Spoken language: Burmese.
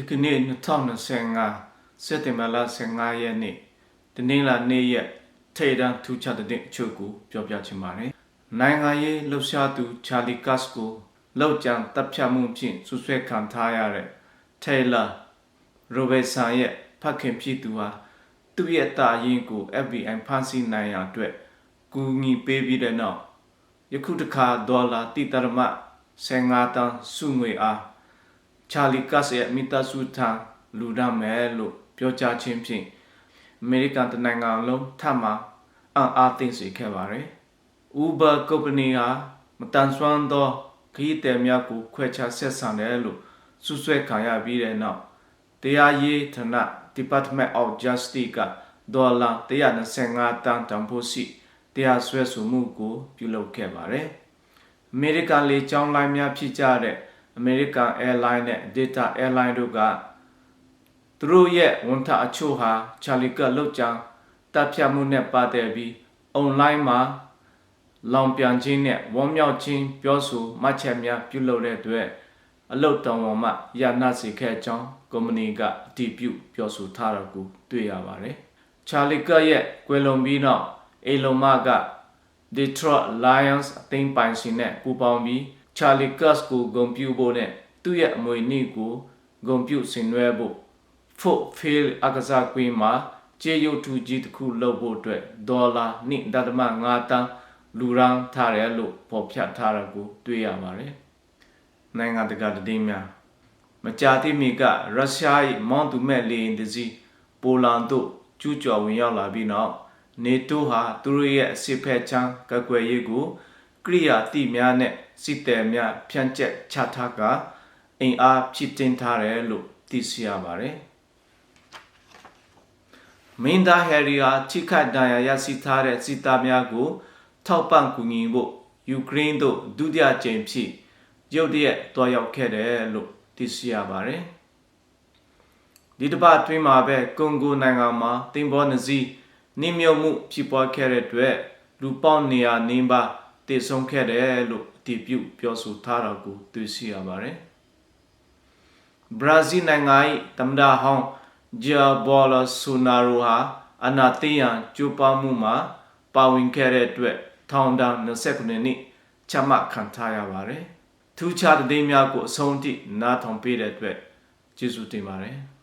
ဒီကနေ့2025စက်တင်ဘာလ15ရက်နေ့တနင်္လာနေ့ရက်ထိပ်တန်းထူးခြားတဲ့အချို့ကိုပြောပြချင်ပါတယ်။နိုင်ငံရေးလှုပ်ရှားသူချာလီကတ်ကိုလောက်ကျန်တပ်ဖြတ်မှုဖြင့်ဆွဆွဲခံထားရတဲ့ထေလာရိုဘယ်ဆန်ရဲ့ဖခင်ဖြစ်သူဟာသူ့ရဲ့တာရင်ကို FBI ဖမ်းဆီးနိုင်ရန်အတွက်ကူညီပေးပြီးတဲ့နောက်ယခုတစ်ခါဒေါ်လာ1.15 တန်းစုငွေအားချာလီကတ်ရဲ့မိသားစုထံလူဒမယ်လို့ပြောကြားခြင်းဖြင့်အမေရိကန်နိုင်ငံလုံးထပ်မံအားသိမ်းစေခဲ့ပါတယ်။ Uber ကုမ္ပဏီဟာမတန်ဆွမ်းသောခရီးသည်များကိုခွဲခြားဆက်ဆံတယ်လို့စွပ်စွဲခံရပြီးတဲ့နောက်တရားရေးဌာန Department of Justice ကဒေါ်လာ125 တန်းတန်ဖိုးရှိတရားစွဲဆိုမှုကိုပြုလုပ်ခဲ့ပါတယ်။အမေရိကန်လေကြောင်းလိုင်းများဖြစ်ကြတဲ့ American Airlines နဲ့ Delta Airlines တို့ကသူတို့ရဲ့ဝန်ထမ်းအချို့ဟာချာလီကတ်လောက်ကျန်တပ်ဖြတ်မှုနဲ့ပတ်သက်ပြီး online မှာလောင်ပြန်ခြင်းနဲ့ဝမ်းမြောက်ခြင်းပြောဆိုမှတ်ချက်များပြုလုပ်တဲ့အတွက်အလုတ်တော်ပေါ်မှာရနာစေခဲ့ကြောင်းကုမ္ပဏီကအတည်ပြုပြောဆိုထားတာကိုတွေ့ရပါတယ်။ချာလီကတ်ရဲ့ကွယ်လွန်ပြီးနောက်အီလွန်မာက Detroit Lions အသင်းပိုင်ရှင်နဲ့ပူးပေါင်းပြီးချာလီကတ်ကိုဂုဏ်ပြုဖို့နဲ့သူ့ရဲ့အမွေအနှစ်ကိုဂုဏ်ပြုဆင်နွှဲဖို့ Ford Field အကစားကွင်းမှာကျေးရုပ်ထုကြီးတစ်ခုလုပ်ဖို့အတွက်ဒေါ်လာ1.5 တန်းလူရန်ထားတယ်လို့ဖော်ပြထားတာကိုတွေ့ရပါတယ်။နိုင်ငံတကာသတင်းများမကြာသေးမီကရုရှား၏မောင်းသူမဲ့လေယာဉ်တစ်စီးပိုလန်သို့ကျူးကျော်ဝင်ရောက်လာပြီးနောက်နေတိုးဟာသူတို့ရဲ့အစစ်ဖက်ချမ်းကကွယ်ရေးကိုကိရိယာတိများနဲ့စစ်သည်များဖြန့်ကျက်ချထားကအင်အားဖြစ်တင်ထားတယ်လို့သိရှိရပါတယ်။မင်းသားဟယ်ရီဟာထိခိုက်ဒဏ်ရာရရှိထားတဲ့စစ်သားများကိုထောက်ပံ့ကူညီဖို့ယူကရိန်းသို့ဒုတိယကြိမ်ဖြစ်ရုတ်တရက်တွားရောက်ခဲ့တယ်လို့သိရှိရပါတယ်။ဒီတစ်ပတ်အတွင်းမှာပဲကွန်ဂိုနိုင်ငံမှာတင်ပေါ်နှစီနှိမ့်မြုပ်မှုဖြစ်ပွားခဲ့တဲ့အတွက်လူပေါင်းနေရာနင်းပါတည်ဆုံခဲ့တယ်လို့အတည်ပြုပြောဆိုထားတာကိုသိရှိရပါတယ်။ဘရာဇီးနိုင်ငံ၏သမ္မတဟောင်းဂျာဘောလာဆိုနာရိုဟာအနာသိယံကျိုးပေါမှုမှာပါဝင်ခဲ့တဲ့အတွက်ထောင်ဒဏ်29နှစ်ချမှတ်ခံထားရပါတယ်။ထူးခြားတဲ့သတင်းများကိုအဆုံးထိနားထောင်ပေးတဲ့အတွက်ကျေးဇူးတင်ပါတယ်။